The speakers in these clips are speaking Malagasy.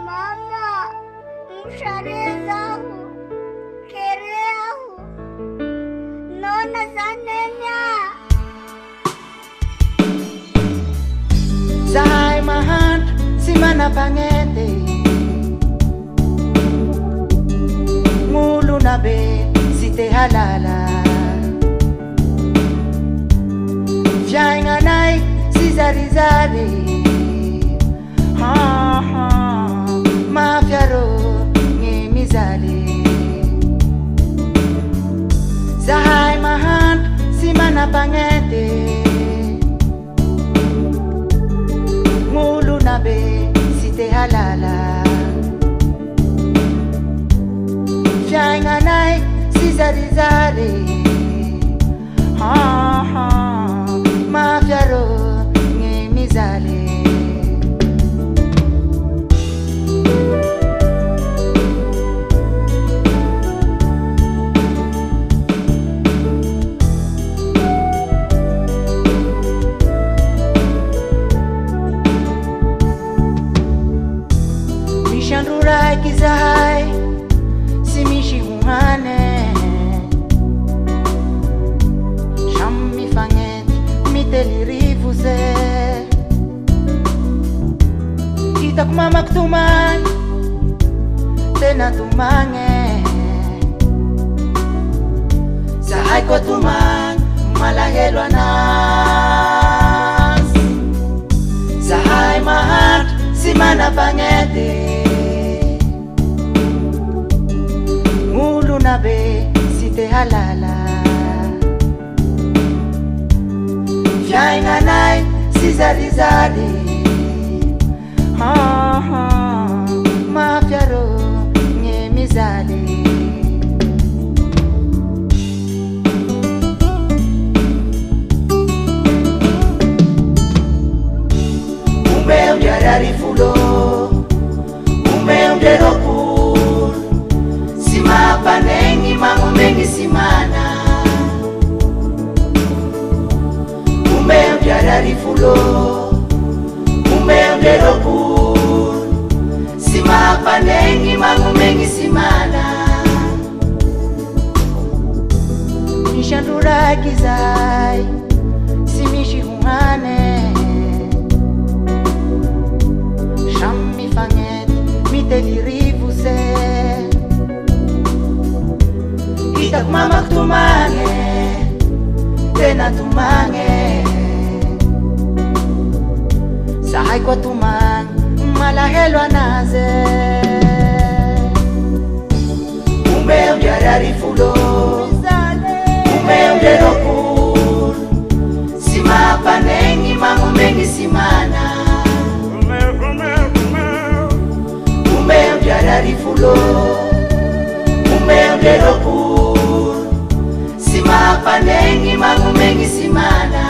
Mama, msharezahu, kereahu, nona zanenya. Zahai mahan si mana pangete Ngulu na be si te halala Vyai nganai si zari zari Ha ha Mafyaro nge mizali Zahai mahan si mana pangete Ngulu na be si te halala Vyai nganai si zari zari Ha ha Mafyaro nge mizali Mishanrurai kizahai si mishi humane Shammi fanget miteli rivuse Kita kumamak tuman tena tumange Sahai ko tuman malahelwa nas Sahai mahat si mana pangete Ngulu na be si te halala Vyai nganai si zari zari Ha ha Mafyaro nge mizali Umbe ujarari fulo Umbe uderokul Sima panengi mangumengi simana Umbe ujarari fulo Umbe uderokul Sima panengi mangumengi simana Nishandura kizai Simishi humane Shammi fanget miteli rivuse Kita kumamak tumange tena tumange Sahai ko tumang malahelwa naze Umbe ujarari fulo Umbe uderokul Sima panengi mangumengi simana Umbe ujarari fulo Umbe uderokul Sima panengi mangumengi simana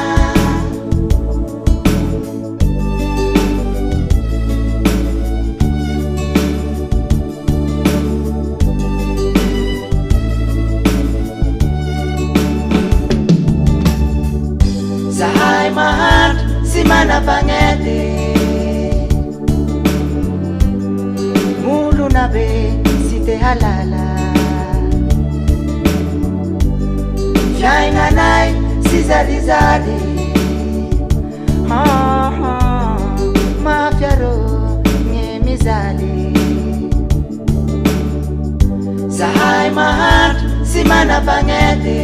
Sahai mahat si mana pangete Ngulu na be si te halala Vyai nganai si zari zari Ha ha Mafyaro nge mizali Sahai mahat si mana pangete